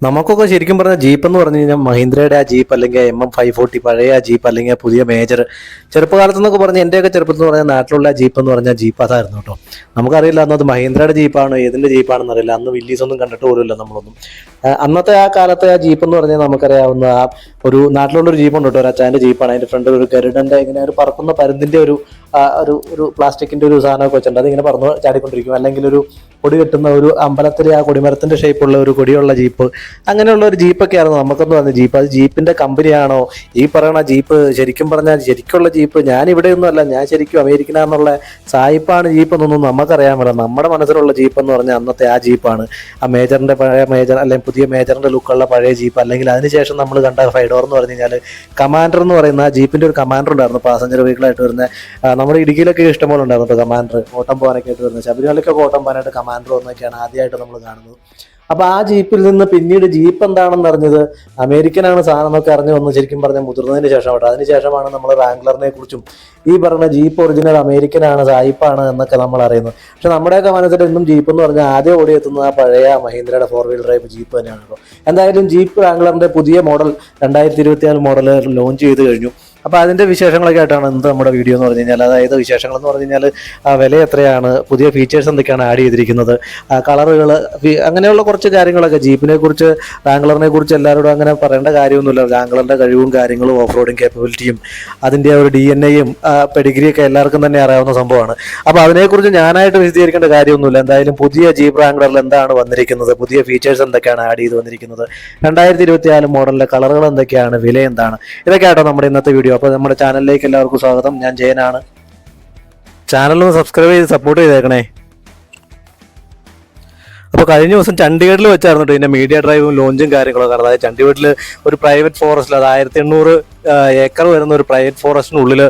നമുക്കൊക്കെ ശരിക്കും പറഞ്ഞാൽ ജീപ്പ് എന്ന് പറഞ്ഞു കഴിഞ്ഞാൽ മഹീന്ദ്രയുടെ ആ ജീപ്പ് അല്ലെങ്കിൽ MM540 പഴയ ആ ജീപ്പ് അല്ലെങ്കിൽ പുതിയ മേജർ ചെറുപ്പകാലത്ത് എന്നൊക്കെ പറഞ്ഞാൽ എൻ്റെയൊക്കെ ചെറുപ്പത്തിൽ എന്ന് പറഞ്ഞാൽ നാട്ടിലുള്ള ജീപ്പ് എന്ന് പറഞ്ഞാൽ ജീപ്പ് അതായിരുന്നു കേട്ടോ. നമുക്കറിയില്ല അന്നത് മഹീന്ദ്രയുടെ ജീപ്പാണ് ഏതിൻ്റെ ജീപ്പാണെന്ന് അറിയില്ല. അന്ന് വില്ലീസ് ഒന്നും കണ്ടിട്ട് പോലുമില്ല നമ്മളൊന്നും. അന്നത്തെ ആ കാലത്തെ ആ ജീപ്പ് എന്ന് പറഞ്ഞാൽ നമുക്കറിയാവുന്ന ആ ഒരു നാട്ടിലുള്ളൊരു ജീപ്പുണ്ട് കേട്ടോ, ഒരു അച്ചാൻ്റെ ജീപ്പാണ്. അതിൻ്റെ ഫ്രണ്ടിൽ ഒരു ഗരുഡൻ്റെ ഇങ്ങനെ ഒരു പറക്കുന്ന പരുന്തിൻ്റെ ഒരു പ്ലാസ്റ്റിക്കിൻ്റെ ഒരു സാധനമൊക്കെ വെച്ചിട്ടുണ്ട്. അതിങ്ങനെ പറന്ന് ചാടിക്കൊണ്ടിരിക്കും. അല്ലെങ്കിൽ ഒരു കൊടി കെട്ടുന്ന ഒരു അമ്പലത്തിലെ ആ കൊടിമരത്തിൻ്റെ ഷേപ്പുള്ള ഒരു കൊടിയുള്ള ജീപ്പ്, അങ്ങനെയുള്ള ഒരു ജീപ്പൊക്കെ ആയിരുന്നു നമുക്കെന്ന് പറഞ്ഞ ജീപ്പ്. അത് ജീപ്പിൻ്റെ കമ്പനിയാണോ ഈ പറയണ ജീപ്പ്? ശരിക്കും പറഞ്ഞാൽ ശരിക്കുള്ള ജീപ്പ് ഞാൻ ഇവിടെയൊന്നും അല്ല, ഞാൻ ശരിക്കും അമേരിക്കനാന്നുള്ള സായിപ്പാണ് ജീപ്പ് എന്നൊന്നും നമുക്കറിയാൻ പറ്റില്ല. നമ്മുടെ മനസ്സിലുള്ള ജീപ്പ് എന്ന് പറഞ്ഞാൽ അന്നത്തെ ആ ജീപ്പാണ്. ആ മേജറിൻ്റെ പഴയ മേജർ അല്ലെങ്കിൽ പുതിയ മേജറിൻ്റെ ലുക്കുള്ള പഴയ ജീപ്പ്. അല്ലെങ്കിൽ അതിനുശേഷം നമ്മൾ കണ്ട ഫൈഡോർ എന്ന് പറഞ്ഞു കഴിഞ്ഞാൽ കമാൻഡർ എന്ന് പറയുന്ന ആ ജീപ്പിൻ്റെ ഒരു കമാൻഡർ ഉണ്ടായിരുന്നു, പാസഞ്ചർ വെഹിക്കിളായിട്ട് വരുന്ന. നമ്മുടെ ഇടുക്കിയിലൊക്കെ ഇഷ്ടംപോലെ ഉണ്ടായിരുന്നു കമാൻഡർ, ഓട്ടം പോകാനൊക്കെ ആയിട്ട് വരുന്നത്. ശബരിമലയ്ക്കൊക്കെ ഓട്ടം പോകാനായിട്ട് കമാൻഡർ വന്നൊക്കെയാണ് ആദ്യമായിട്ട് നമ്മൾ കാണുന്നത്. അപ്പോൾ ആ ജീപ്പിൽ നിന്ന് പിന്നീട് ജീപ്പ് എന്താണെന്ന് അറിഞ്ഞത്, അമേരിക്കനാണ് സാധനം എന്നൊക്കെ അറിഞ്ഞു വന്നു ശരിക്കും പറഞ്ഞാൽ മുതിർന്നതിന് ശേഷം കേട്ടോ. അതിനുശേഷമാണ് നമ്മൾ റാംഗ്ലറിനെ കുറിച്ചും ഈ പറഞ്ഞ ജീപ്പ് ഒറിജിനൽ അമേരിക്കനാണ് സായിപ്പാണ് എന്നൊക്കെ നമ്മൾ അറിയുന്നത്. പക്ഷെ നമ്മുടെയൊക്കെ മനസ്സിൽ ഇന്നും ജീപ്പ് എന്ന് പറഞ്ഞാൽ ആദ്യം ഓടിയെത്തുന്നത് ആ പഴയ മഹീന്ദ്രയുടെ 4 വീൽ ഡ്രൈവ് ജീപ്പ് തന്നെയാണ് കേട്ടോ. എന്തായാലും ജീപ്പ് റാംഗ്ലറിൻ്റെ പുതിയ മോഡൽ 2024 മോഡൽ ലോഞ്ച് ചെയ്ത് കഴിഞ്ഞു. അപ്പോൾ അതിൻ്റെ വിശേഷങ്ങളൊക്കെ ആയിട്ടാണ് ഇന്ന് നമ്മുടെ വീഡിയോ എന്ന് പറഞ്ഞു കഴിഞ്ഞാൽ. അതായത് വിശേഷങ്ങൾ എന്ന് പറഞ്ഞു കഴിഞ്ഞാൽ വില എത്രയാണ്, പുതിയ ഫീച്ചേഴ്സ് എന്തൊക്കെയാണ് ആഡ് ചെയ്തിരിക്കുന്നത്, കളറുകൾ, അങ്ങനെയുള്ള കുറച്ച് കാര്യങ്ങളൊക്കെ. ജീപ്പിനെ കുറിച്ച് റാംഗ്ലറിനെ കുറിച്ച് എല്ലാവരോടും അങ്ങനെ പറയേണ്ട കാര്യമൊന്നുമില്ല. റാംഗ്ലറിൻ്റെ കഴിവും കാര്യങ്ങളും ഓഫ് റോഡിങ് കേപ്പബിലിറ്റിയും അതിൻ്റെ ഒരു DNA പെഡിഗ്രിയൊക്കെ എല്ലാവർക്കും തന്നെ അറിയാവുന്ന സംഭവമാണ്. അപ്പോൾ അതിനെക്കുറിച്ച് ഞാനായിട്ട് വിശദീകരിക്കേണ്ട കാര്യമൊന്നുമില്ല. എന്തായാലും പുതിയ ജീപ്പ് റാംഗ്ലറിൽ എന്താണ് വന്നിരിക്കുന്നത്, പുതിയ ഫീച്ചേഴ്സ് എന്തൊക്കെയാണ് ആഡ് ചെയ്ത് വന്നിരിക്കുന്നത്, 2024 മോഡലിലെ കളറുകൾ എന്തൊക്കെയാണ്, വില എന്താണ്, ഇതൊക്കെ ആയിട്ടോ നമ്മുടെ ഇന്നത്തെ വീഡിയോ. അപ്പോൾ നമ്മുടെ ചാനലിലേക്ക് എല്ലാവർക്കും സ്വാഗതം. ഞാൻ ജയനാണ്. ചാനലൊന്ന് സബ്സ്ക്രൈബ് ചെയ്ത് സപ്പോർട്ട് ചെയ്തേക്കണേ. അപ്പോൾ കഴിഞ്ഞ ദിവസം ചണ്ഡീഗഡിൽ വെച്ചായിരുന്നു കേട്ടോ ഇതിൻ്റെ മീഡിയ ഡ്രൈവും ലോഞ്ചും കാര്യങ്ങളൊക്കെ. അതായത് ചണ്ഡീഗഡിൽ ഒരു പ്രൈവറ്റ് ഫോറസ്റ്റിൽ, അത് 1800 ഏക്കർ വരുന്ന ഒരു പ്രൈവറ്റ് ഫോറസ്റ്റിനുള്ളിൽ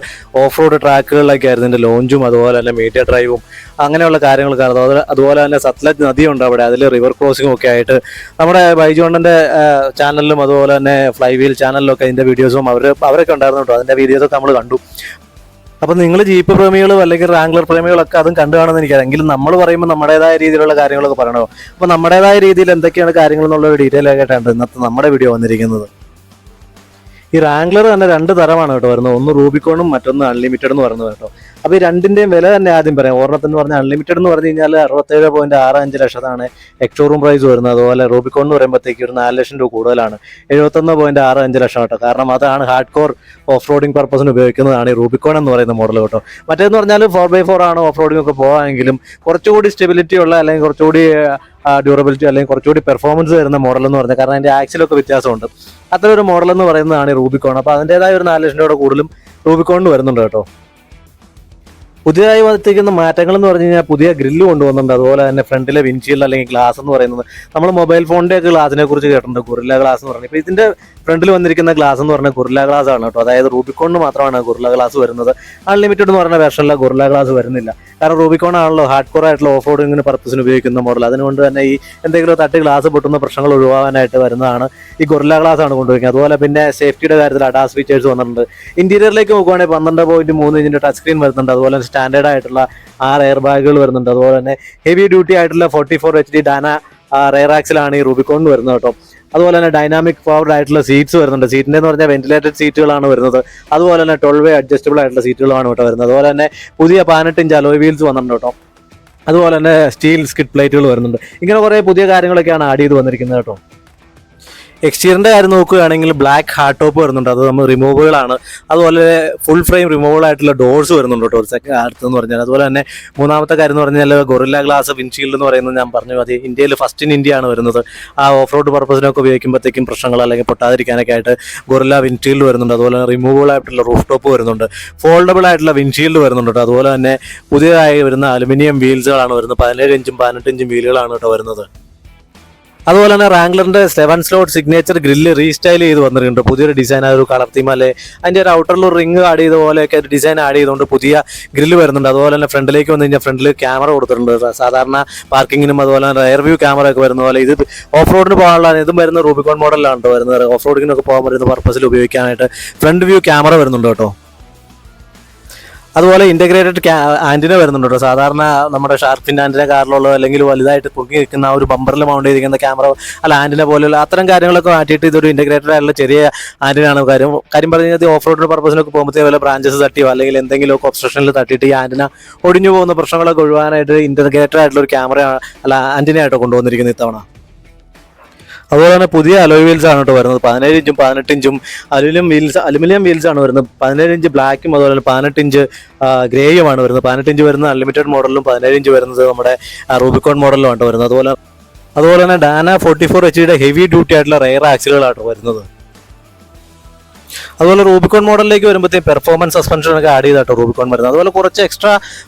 ഓഫ് റോഡ് ട്രാക്കുകളിലൊക്കെ ആയിരുന്നു ഇതിൻ്റെ ലോഞ്ചും അതുപോലെ തന്നെ മീഡിയ ഡ്രൈവും അങ്ങനെയുള്ള കാര്യങ്ങളൊക്കെ. അതുപോലെ തന്നെ സത്ലജ് നദിയുണ്ട് അവിടെ, അതിൽ റിവർ ക്രോസിങ്ങും ഒക്കെ ആയിട്ട് നമ്മുടെ ബൈജോണ്ടൻ്റെ ചാനലിലും അതുപോലെ തന്നെ ഫ്ലൈ വീൽ ചാനലിലൊക്കെ അതിൻ്റെ വീഡിയോസും അവരൊക്കെ ഉണ്ടായിരുന്നു കേട്ടോ. അതിൻ്റെ വീഡിയോസൊക്കെ നമ്മൾ കണ്ടു. അപ്പം നിങ്ങൾ ജീപ്പ് പ്രേമികളും അല്ലെങ്കിൽ റാംഗ്ലർ പ്രേമികളൊക്കെ അതും കണ്ടു കാണുമെന്ന് എനിക്കറിയാം. എങ്കിലും നമ്മൾ പറയുമ്പോൾ നമ്മുടേതായ രീതിയിലുള്ള കാര്യങ്ങളൊക്കെ പറയണോ. അപ്പോൾ നമ്മുടേതായ രീതിയിൽ എന്തൊക്കെയാണ് കാര്യങ്ങൾ എന്നുള്ള ഡീറ്റെയിൽ ആയിട്ടാണ് ഇന്നത്തെ നമ്മുടെ വീഡിയോ വന്നിരിക്കുന്നത്. ഈ റാംഗ്ലർ തന്നെ 2 തരമാണ് കേട്ടോ വരുന്നത്. ഒന്ന് റൂബിക്കോണും മറ്റൊന്ന് അൺലിമിറ്റഡ് എന്ന് പറയുന്നത് കേട്ടോ. അപ്പോൾ ഈ രണ്ടിൻ്റെയും വില തന്നെ ആദ്യം പറയാം. ഒരെണ്ണത്തിന് പറഞ്ഞാൽ അൺലിമിറ്റഡ് എന്ന് പറഞ്ഞു കഴിഞ്ഞാൽ 67.65 ലക്ഷത്താണ് എക്സ്ഷോറൂം പ്രൈസ് വരുന്നത്. അതുപോലെ റൂബിക്കോൺ എന്ന് പറയുമ്പോഴത്തേക്ക് ഒരു 4 ലക്ഷം രൂപ കൂടുതലാണ്, 71.65 ലക്ഷം കേട്ടോ. കാരണം അതാണ് ഹാർഡ് കോർ ഓഫ് റോഡിങ് പർപ്പസിന് ഉപയോഗിക്കുന്നതാണ് ഈ റൂബിക്കോൺ എന്ന് പറയുന്ന മോഡൽ കേട്ടോ. മറ്റേന്ന് പറഞ്ഞാൽ 4x4 ആണ്, ഓഫ് റോഡിംഗ് ഒക്കെ പോകാമെങ്കിലും കുറച്ചുകൂടി സ്റ്റെബിലിറ്റി ഉള്ള അല്ലെങ്കിൽ കുറച്ചുകൂടി ഡ്യൂറബിലിറ്റി അല്ലെങ്കിൽ കുറച്ചുകൂടി പെർഫോമൻസ് വരുന്ന മോഡൽ എന്ന് പറഞ്ഞാൽ, കാരണം അതിൻ്റെ ആക്സിലൊക്കെ വ്യത്യാസമുണ്ട്. അത്ര ഒരു മോഡൽ എന്ന് പറയുന്നതാണ് ഈ റൂബിക്കോൺ. അപ്പോൾ അതിൻ്റെതായ ഒരു 4 ലക്ഷം രൂപ കൂടുതലും റൂബിക്കോണിന് വരുന്നുണ്ട് കേട്ടോ. പുതിയതായി വന്നിരിക്കുന്ന മാറ്റങ്ങൾ എന്ന് പറഞ്ഞു കഴിഞ്ഞാൽ പുതിയ ഗ്രില്ല് കൊണ്ടുവന്നിട്ടുണ്ട്. അതുപോലെ തന്നെ ഫ്രണ്ടിലെ വിൻഷീൽഡ് അല്ലെങ്കിൽ ഗ്ലാസ് എന്ന് പറയുന്നത്, നമ്മൾ മൊബൈൽ ഫോണിൻ്റെ ഒക്കെ ഗ്ലാസിനെ കുറിച്ച് കേട്ടിട്ടുണ്ട്, ഗൊറില്ല ഗ്ലാസ് എന്ന് പറഞ്ഞാൽ. ഇപ്പോൾ ഇതിൻ്റെ ഫ്രണ്ടിൽ വന്നിരിക്കുന്ന ഗ്ലാസ് എന്ന് പറഞ്ഞാൽ ഗൊറില്ല ഗ്ലാസ് ആണ് കേട്ടോ. അതായത് റൂബിക്കോണിന് മാത്രമാണ് ഗൊറില്ല ഗ്ലാസ് വരുന്നത്. അൺലിമിറ്റഡ് എന്ന് പറയുന്ന വേർഷനിലെ ഗൊറില്ല ഗ്ലാസ് വരുന്നില്ല. കാരണം റൂബിക്കോൺ ആണല്ലോ ഹാർഡ് കോർ ആയിട്ടുള്ള ഓഫ് റോഡിങ്ങിന് പർപ്പസിന് ഉപയോഗിക്കുന്ന മോഡൽ. അതുകൊണ്ട് തന്നെ ഈ എന്തെങ്കിലും തട്ട് ഗ്ലാസ് പൊട്ടുന്ന പ്രശ്നങ്ങൾ ഒഴിവാകാനായിട്ട് വരുന്നതാണ് ഈ ഗൊറില്ല ഗ്ലാസ് ആണ് കൊണ്ടുവയ്ക്കുന്നത്. അതുപോലെ പിന്നെ സേഫ്റ്റിയുടെ കാര്യത്തിൽ അഡാസ് ഫീച്ചേഴ്സ് വന്നിട്ടുണ്ട്. ഇന്റീരിയറിലേക്ക് നോക്കുവാണെങ്കിൽ 12.3 ഇഞ്ചിൻ്റെ ടച്ച് സ്ക്രീൻ വരുന്നുണ്ട്. അതുപോലെ സ്റ്റാൻഡേർഡ് ആയിട്ടുള്ള 6 എയർ ബാഗുകൾ വരുന്നുണ്ട്. അതുപോലെ തന്നെ ഹെവി ഡ്യൂട്ടി ആയിട്ടുള്ള 44 HD ഡാന റെയർ ആക്സിലാണ് ഈ റൂബിക്കോണിന് വരുന്നത് കേട്ടോ. അതുപോലെ തന്നെ ഡൈനാമിക് പവർഡ് ആയിട്ടുള്ള സീറ്റ്സ് വരുന്നുണ്ട്. സീറ്റിൻ്റെ എന്ന് പറഞ്ഞാൽ വെന്റിലേറ്റഡ് സീറ്റുകളാണ് വരുന്നത്. അതുപോലെ തന്നെ 12 അഡ്ജസ്റ്റബിൾ ആയിട്ടുള്ള സീറ്റുകളാണ് കേട്ടോ വരുന്നത്. അതുപോലെ തന്നെ പുതിയ 18 ഇഞ്ച് അലോയ് വീൽസ് വന്നിട്ടുണ്ട് കേട്ടോ. അതുപോലെ തന്നെ സ്റ്റീൽ സ്കിഡ് പ്ലേറ്റുകൾ വരുന്നുണ്ട്. ഇങ്ങനെ കുറേ പുതിയ കാര്യങ്ങളൊക്കെയാണ് ആഡ് ചെയ്ത് വന്നിരിക്കുന്നത് കേട്ടോ. എക്സ്റ്റീരിയറിൻ്റെ കാര്യം നോക്കുകയാണെങ്കിൽ ബ്ലാക്ക് ഹാർഡ് ടോപ്പ് വരുന്നുണ്ട്, അത് നമ്മൾ റിമൂവബിളാണ്. അതുപോലെ ഫുൾ ഫ്രെയിം റിമൂവബിൾ ആയിട്ടുള്ള ഡോർസ് വരുന്നുണ്ട് കേട്ടോ അടുത്തെന്ന് പറഞ്ഞാൽ. അതുപോലെ തന്നെ മൂന്നാമത്തെ കാര്യം എന്ന് പറഞ്ഞാൽ ഗൊറില്ല ഗ്ലാസ് വിൻഷീൽഡ് എന്ന് പറയുന്നത് ഞാൻ പറഞ്ഞു മതി, ഇന്ത്യയിൽ ഫസ്റ്റ് ഇൻ ഇന്ത്യ ആണ് വരുന്നത്. ആ ഓഫ് റോഡ് പർപ്പസിനൊക്കെ ഉപയോഗിക്കുമ്പോഴത്തേക്കും പ്രശ്നങ്ങൾ അല്ലെങ്കിൽ പൊട്ടാതിരിക്കാനൊക്കെ ആയിട്ട് ഗൊറില്ല വിൻഷീൽഡ് വരുന്നുണ്ട്. അതുപോലെ തന്നെ റിമൂവബിൾ ആയിട്ടുള്ള റൂഫ് ടോപ്പ് വരുന്നുണ്ട്, ഫോൾഡബിൾ ആയിട്ടുള്ള വിൻഷീൽഡ് വരുന്നുണ്ട് കേട്ടോ. അതുപോലെ തന്നെ പുതിയതായി വരുന്ന അലുമിനിയം വീൽസുകളാണ് വരുന്നത്. 17 ഇഞ്ചും 18 ഇഞ്ചും വീലുകളാണ് കേട്ടോ വരുന്നത്. അതുപോലെ തന്നെ റാംഗ്ലറിന്റെ 7 സ്ലോട്ട് സിഗ്നേച്ചർ ഗ്രില്ല് റീസ്റ്റൈൽ ചെയ്ത് വന്നിട്ടുണ്ട്. പുതിയൊരു ഡിസൈൻ, ഒരു കളർ തീം അല്ലെ അതിൻ്റെ ഒരു ഔട്ടറിൽ റിംഗ് ആഡ് ചെയ്ത പോലെയൊക്കെ ഒരു ഡിസൈൻ ആഡ് ചെയ്തുകൊണ്ട് പുതിയ ഗ്രില്ല് വരുന്നുണ്ട്. അതുപോലെ തന്നെ ഫ്രണ്ടിലേക്ക് വന്നു കഴിഞ്ഞാൽ ഫ്രണ്ടിൽ ക്യാമറ കൊടുത്തിട്ടുണ്ട്. സാധാരണ പാർക്കിങ്ങിനും അതുപോലെ തന്നെ റയർ വ്യൂ ക്യാമറ ഒക്കെ വരുന്ന പോലെ ഇത് ഓഫ് റോഡിന് പോകാനുള്ള ഇതും വരുന്ന റൂബിക്കോൺ മോഡലിലാണ് കേട്ടോ വരുന്നത്. ഓഫ് റോഡിങ്ങിനൊക്കെ പോകാൻ പറ്റുന്ന പർപ്പസിൽ ഉപയോഗിക്കാനായിട്ട് ഫ്രണ്ട് വ്യൂ ക്യാമറ വരുന്നുണ്ട് കേട്ടോ. അതുപോലെ ഇന്റഗ്രേറ്റഡ് ആന്റിന വരുന്നുണ്ട് കേട്ടോ. സാധാരണ നമ്മുടെ ഷാർക്ക് ഫിൻ ആന്റിന കാറിലുള്ള അല്ലെങ്കിൽ വലുതായിട്ട് പൊങ്ങി നിൽക്കുന്ന ആ ഒരു ബമ്പറിൽ മൗണ്ട് ചെയ്തിരിക്കുന്ന ക്യാമറ അല്ല ആന്റിന പോലെയുള്ള അത്തരം കാര്യങ്ങളൊക്കെ മാറ്റിയിട്ട് ഇതൊരു ഇന്റഗ്രേറ്റഡ് ആയിട്ടുള്ള ചെറിയ ആന്റിനാണ്. കാര്യം പറഞ്ഞു കഴിഞ്ഞാൽ ഓഫ് റോഡ് പർപ്പസിനൊക്കെ പോകുമ്പോഴത്തേ വല്ല ബ്രാഞ്ചസ് തട്ടിയോ അല്ലെങ്കിൽ എന്തെങ്കിലുമൊക്കെ ഒബ്സ്ട്രക്ഷനിൽ തട്ടിയിട്ട് ഈ ആന്റിന ഒടിഞ്ഞു പോകുന്ന പ്രശ്നങ്ങളൊക്കെ ഒഴിവാനായിട്ട് ഇന്റഗ്രേറ്റഡ് ആയിട്ടുള്ള ഒരു ക്യാമറ അല്ല ആന്റിന ആയിട്ടോ കൊണ്ടുവന്നിരിക്കുന്നത് ഇത്തവണ. അതുപോലെ തന്നെ പുതിയ അലോയ് വീൽസ് ആണ് കേട്ടോ വരുന്നത്. 17 ഇഞ്ചും 18 ഇഞ്ചും അലുമിനിയം വീൽസ് ആണ് വരുന്നത്. 17 ഇഞ്ച് ബ്ലാക്കും അതുപോലെ 18 ഇഞ്ച് ഗ്രേയുമാണ് വരുന്നത്. 18 ഇഞ്ച് വരുന്നത് അൺലിമിറ്റഡ് മോഡലും 17 ഇഞ്ച് വരുന്നത് നമ്മുടെ റൂബിക്കോൺ മോഡലും ആണ് വരുന്നത്. അതുപോലെ തന്നെ ഡാന 44 HDയുടെ ഹെവി ഡ്യൂട്ടി ആയിട്ടുള്ള റെയർ ആക്സിലുകളാണ് വരുന്നത്. അതുപോലെ റൂബിക്കോൺ മോഡലിലേക്ക് വരുമ്പോഴത്തേക്ക് പെർഫോമൻസ് സസ്പെൻഷൻ ഒക്കെ ആഡ് ചെയ്താട്ടോ റൂബിക്കോൺ വരുന്നത്. അതുപോലെ കുറച്ച് എക്സ്ട്രാ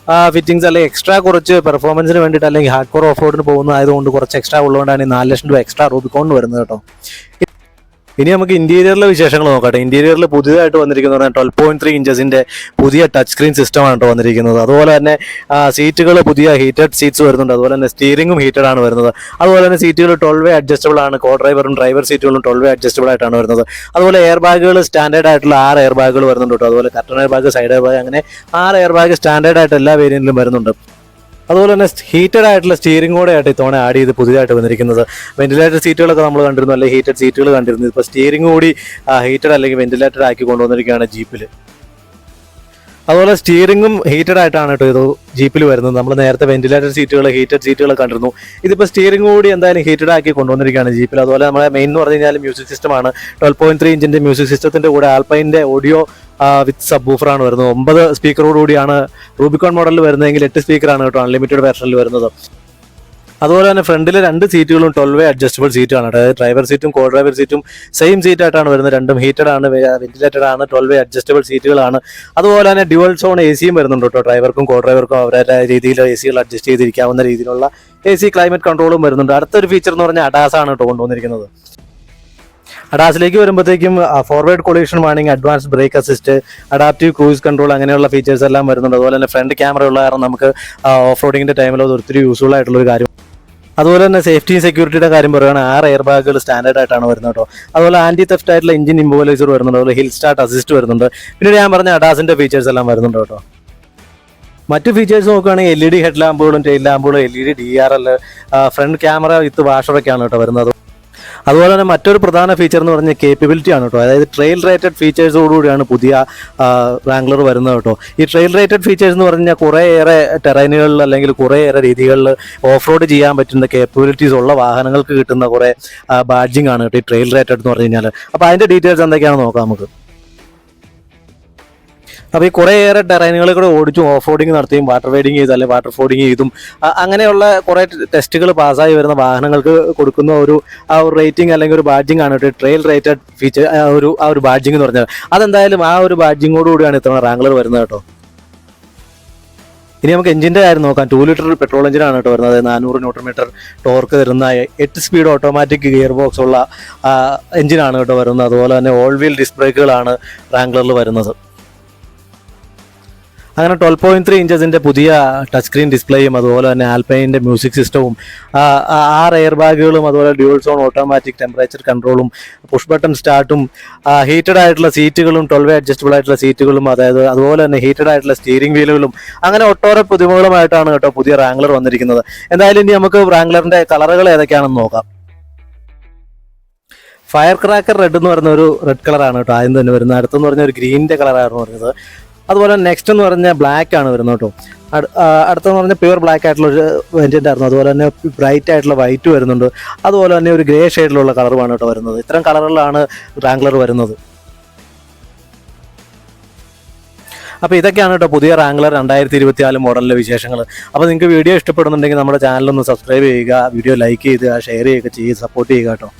ഫിറ്റിംഗ്സ് അല്ലെങ്കിൽ എക്സ്ട്രാ കുറച്ച് പെർഫോമൻസിന് വേണ്ടിയിട്ട് അല്ലെങ്കിൽ ഹാർഡ് കോർ ഓഫ് റോഡിന് പോകുന്നതായതുകൊണ്ട് കുറച്ച് എക്സ്ട്രാ ഉള്ളതുകൊണ്ടാണ് ഈ 4 ലക്ഷം രൂപ എക്സ്ട്രാ റൂബിക്കോണിന് വരുന്നത് കേട്ടോ. ഇനി നമുക്ക് ഇന്റീരിയറിലെ വിശേഷങ്ങൾ നോക്കട്ടെ. ഇന്റീരിയറിൽ പുതിയതായിട്ട് വന്നിരിക്കുന്നത് 12.3 ഇഞ്ചസിന്റെ പുതിയ ടച്ച് സ്ക്രീൻ സിസ്റ്റമാണ് കേട്ടോ വന്നിരിക്കുന്നത്. അതുപോലെ തന്നെ സീറ്റുകൾ പുതിയ ഹീറ്റഡ് സീറ്റ്സ് വരുന്നുണ്ട്. അതുപോലെ തന്നെ സ്റ്റിയറിംഗും ഹീറ്റഡ് ആണ് വരുന്നത്. അതുപോലെ തന്നെ സീറ്റുകൾ 12 വേ അഡ്ജസ്റ്റബിൾ ആണ്. കോ ഡ്രൈവറും ഡ്രൈവർ സീറ്റുകളും 12 വേ അഡ്ജസ്റ്റബിൾ ആയിട്ടാണ് വരുന്നത്. അതുപോലെ എയർ ബാഗുകൾ സ്റ്റാൻഡേർഡ് ആയിട്ടുള്ള 6 എയർ ബാഗുകൾ വരുന്നുണ്ട് കേട്ടോ. അതുപോലെ curtain air bag, side air bag, അങ്ങനെ 6 എയർ ബാഗ് സ്റ്റാൻഡേർഡ് ആയിട്ട് എല്ലാ വേരിയന്റിലും വരുന്നുണ്ട്. അതുപോലെ തന്നെ ഹീറ്റഡ് ആയിട്ടുള്ള സ്റ്റിയറിംഗ് കൂടെ ആയിട്ട് ഇത്തവണ ആഡ് ചെയ്ത് പുതിയതായിട്ട് വന്നിരിക്കുന്നത്. വെന്റിലേറ്റഡ് സീറ്റുകളൊക്കെ നമ്മൾ കണ്ടിരുന്നു, അല്ലെങ്കിൽ ഹീറ്റഡ് സീറ്റുകൾ കണ്ടിരുന്നു. ഇപ്പോൾ സ്റ്റിയറിംഗ് കൂടി ഹീറ്റഡ് അല്ലെങ്കിൽ വെന്റിലേറ്റഡ് ആക്കി കൊണ്ടുവന്നിരിക്കുകയാണ് ജീപ്പിൽ. അതുപോലെ സ്റ്റിയറിംഗും ഹീറ്റഡ് ആയിട്ടാണ് കേട്ടോ ഇത് ജീപ്പിൽ വരുന്നത്. നമ്മൾ നേരത്തെ വെന്റിലേറ്റഡ് സീറ്റുകൾ, ഹീറ്റഡ് സീറ്റുകൾ കണ്ടിരുന്നു. ഇതിപ്പോൾ സ്റ്റിയറിംഗ് കൂടി എന്തായാലും ഹീറ്റഡ് ആക്കി കൊണ്ടുവന്നിരിക്കുകയാണ് ജീപ്പിൽ. അതുപോലെ നമ്മുടെ മെയിൻ എന്ന് പറഞ്ഞു കഴിഞ്ഞാൽ മ്യൂസിക് സിസ്റ്റമാണ്. 12.3 ഇഞ്ചിന്റെ മ്യൂസിക് സിസ്റ്റത്തിന്റെ കൂടെ ആൽപൈൻ്റെ ഓഡിയോ വിത്ത് സബ് ബൂഫറാണ് വരുന്നത്. 9 സ്പീക്കറോട് കൂടിയാണ് റൂബിക്കോൺ മോഡലിൽ വരുന്നതെങ്കിൽ 8 സ്പീക്കറാണ് കേട്ടോ അൺലിമിറ്റഡ് വെർഷനിൽ വരുന്നത്. അതുപോലെ തന്നെ ഫ്രണ്ടിലെ 2 സീറ്റുകളും 12 വേ അഡ്ജസ്റ്റബിൾ സീറ്റാണ്. അതായത് ഡ്രൈവർ സീറ്റും കോ ഡ്രൈവർ സീറ്റും സെയിം സീറ്റായിട്ടാണ് വരുന്നത്. രണ്ടും ഹീറ്റഡ് ആണ്, വെന്റിലേറ്റഡ് ആണ്, 12 വേ അഡ്ജസ്റ്റബിൾ സീറ്റുകളാണ്. അതുപോലെ തന്നെ ഡ്യുവൽ സോൺ AC വരുന്നുണ്ട് കേട്ടോ. ഡ്രൈവർക്കും കോ ഡ്രൈവർക്കും അവരുടെ രീതിയിൽ AC അഡ്ജസ്റ്റ് ചെയ്തിരിക്കാവുന്ന രീതിയിലുള്ള AC ക്ലൈമറ്റ് കൺട്രോളും വരുന്നുണ്ട്. അടുത്തൊരു ഫീച്ചർ എന്ന് പറഞ്ഞാൽ അഡാസ് ആണ് കേട്ടോ കൊണ്ടുവന്നിരിക്കുന്നത്. അഡാസിലേക്ക് വരുമ്പോഴത്തേക്കും forward collision warning, advance brake assist, adaptive cruise control അങ്ങനെയുള്ള ഫീച്ചേഴ്സ് എല്ലാം വരുന്നുണ്ട്. അതുപോലെ തന്നെ ഫ്രണ്ട് ക്യാമറ ഉള്ള കാരണം നമുക്ക് ഓഫ് റോഡിങ്ങിന്റെ ടൈമിൽ അത് ഒത്തിരി യൂസ്ഫുൾ ആയിട്ടുള്ള ഒരു കാര്യം. അതുപോലെ തന്നെ സേഫ്റ്റി സെക്യൂരിറ്റിയുടെ കാര്യം പറയുകയാണെങ്കിൽ 6 എയർ ബാഗുകൾ സ്റ്റാൻഡേർഡ് ആയിട്ടാണ് വരുന്നത് കേട്ടോ. അതുപോലെ ആന്റി തെഫ്റ്റ് ആയിട്ടുള്ള എഞ്ചിൻ ഇമ്പോലൈസർ വരുന്നുണ്ട്. അതുപോലെ ഹിൽ സ്റ്റാർട്ട് അസിസ്റ്റ് വരുന്നുണ്ട്. പിന്നീട് ഞാൻ പറഞ്ഞ അഡാസിന്റെ ഫീച്ചേഴ്സ് എല്ലാം വരുന്നുണ്ട് കേട്ടോ. മറ്റു ഫീച്ചേഴ്സ് നോക്കുകയാണെങ്കിൽ LED ഹെഡ് ലാമ്പുകളും ടെയിൽ ലാമ്പുകളും, LED DRL, front camera with വാഷറൊക്കെയാണ് കേട്ടോ വരുന്നത്. അതുപോലെ തന്നെ മറ്റൊരു പ്രധാന ഫീച്ചർ എന്ന് പറഞ്ഞാൽ കേപ്പബിലിറ്റി ആണ് കേട്ടോ. അതായത് ട്രെയിൽ റേറ്റഡ് ഫീച്ചേഴ്സോടുകൂടിയാണ് പുതിയ റാംഗ്ലർ വരുന്നത് കേട്ടോ. ഈ ട്രെയിൽ റേറ്റഡ് ഫീച്ചേഴ്സ് എന്ന് പറഞ്ഞാൽ കുറേയേറെ ടെറൈനുകളിൽ അല്ലെങ്കിൽ കുറേയേറെ രീതികളിൽ ഓഫ് റോഡ് ചെയ്യാൻ പറ്റുന്ന കേപ്പബിലിറ്റീസ് ഉള്ള വാഹനങ്ങൾക്ക് കിട്ടുന്ന കുറേ ബാഡ്ജിങ് ആണ് കേട്ടോ ഈ ട്രെയിൽ റേറ്റഡ് എന്ന് പറഞ്ഞു കഴിഞ്ഞാൽ. അപ്പോൾ അതിൻ്റെ ഡീറ്റെയിൽസ് എന്തൊക്കെയാണെന്ന് നോക്കാം നമുക്ക്. അപ്പോൾ ഈ കുറേയേറെ ടെറൈനുകളിൽ കൂടെ ഓടിച്ചും ഓഫ് റോഡിങ് നടത്തിയും വാട്ടർ വെയ്ഡിങ് ചെയ്തും അല്ലെങ്കിൽ വാട്ടർ ഫോഡിങ് ചെയ്തും അങ്ങനെയുള്ള കുറേ ടെസ്റ്റുകൾ പാസ്സായി വരുന്ന വാഹനങ്ങൾക്ക് കൊടുക്കുന്ന ഒരു റേറ്റിംഗ് അല്ലെങ്കിൽ ഒരു ബാഡ്ജിങ് ആണ് ട്രെയിൽ റേറ്റഡ് ഫീച്ചർ. ഒരു ബാഡ്ജിങ് എന്ന് പറഞ്ഞാൽ അതെന്തായാലും ആ ഒരു ബാഡ്ജിങ്ങോടുകൂടിയാണ് ഇത്തവണ റാംഗ്ലർ വരുന്നത് കേട്ടോ. ഇനി നമുക്ക് എഞ്ചിൻ്റെ കാര്യം നോക്കാം. 2 ലിറ്റർ പെട്രോൾ എഞ്ചിനാണ് കേട്ടോ വരുന്നത്. 400 ന്യൂട്രൺ ടോർക്ക് തരുന്ന 8 സ്പീഡ് ഓട്ടോമാറ്റിക് ഗിയർ ബോക്സ് ഉള്ള എഞ്ചിനാണ് കേട്ടോ വരുന്നത്. അതുപോലെ തന്നെ ഓൾ വീൽ ഡിസ്ക് ബ്രേക്കുകളാണ് റാംഗ്ലറിൽ വരുന്നത്. അങ്ങനെ 12.3 ഇഞ്ചസിൻ്റെ പുതിയ ടച്ച് സ്ക്രീൻ ഡിസ്പ്ലേയും അതുപോലെ തന്നെ ആൽപൈൻ്റെ മ്യൂസിക് സിസ്റ്റവും 6 എയർ ബാഗുകളും അതുപോലെ ഡ്യുവൽ സോൺ ഓട്ടോമാറ്റിക് ടെമ്പറേച്ചർ കൺട്രോളും പുഷ് ബട്ടൺ സ്റ്റാർട്ടും ഹീറ്റഡ് ആയിട്ടുള്ള സീറ്റുകളും 12 വേ അഡ്ജസ്റ്റബിൾ ആയിട്ടുള്ള സീറ്റുകളും അതുപോലെ തന്നെ ഹീറ്റഡ് ആയിട്ടുള്ള സ്റ്റിയറിംഗ് വീലുകളും അങ്ങനെ ഒട്ടേറെ പുതുമകളുമായിട്ടാണ് കേട്ടോ പുതിയ റാംഗ്ലർ വന്നിരിക്കുന്നത്. എന്തായാലും ഇനി നമുക്ക് റാംഗ്ലറിൻ്റെ കളറുകൾ ഏതൊക്കെയാണെന്ന് നോക്കാം. ഫയർ ക്രാക്കർ റെഡ് എന്ന് പറയുന്ന ഒരു റെഡ് കളറാണ് കേട്ടോ ആദ്യം തന്നെ വരുന്നത്. അടുത്തെന്ന് പറഞ്ഞ ഒരു ഗ്രീനിൻ്റെ കളറാണ് പറഞ്ഞത്. അതുപോലെ നെക്സ്റ്റ് എന്ന് പറഞ്ഞാൽ ബ്ലാക്ക് ആണ് വരുന്നത് കേട്ടോ. അടുത്തെന്ന് പറഞ്ഞാൽ പ്യുവർ ബ്ലാക്ക് ആയിട്ടുള്ള ഒരു വെൻറ്റിൻ്റെ ആയിരുന്നു. അതുപോലെ തന്നെ ബ്രൈറ്റ് ആയിട്ടുള്ള വൈറ്റ് വരുന്നുണ്ട്. അതുപോലെ തന്നെ ഒരു ഗ്രേ ഷെയ്ഡിലുള്ള കളറുമാണ് കേട്ടോ വരുന്നത്. ഇത്തരം കളറുകളിലാണ് റാംഗ്ലർ വരുന്നത്. അപ്പോൾ ഇതൊക്കെയാണ് കേട്ടോ പുതിയ റാംഗ്ലർ 2024 മോഡലിലെ വിശേഷങ്ങൾ. അപ്പോൾ നിങ്ങൾക്ക് വീഡിയോ ഇഷ്ടപ്പെടുന്നുണ്ടെങ്കിൽ നമ്മുടെ ചാനലൊന്ന് സബ്സ്ക്രൈബ് ചെയ്യുക, വീഡിയോ ലൈക്ക് ചെയ്യുക, ഷെയർ ചെയ്യുക, സപ്പോർട്ട് ചെയ്യുക കേട്ടോ.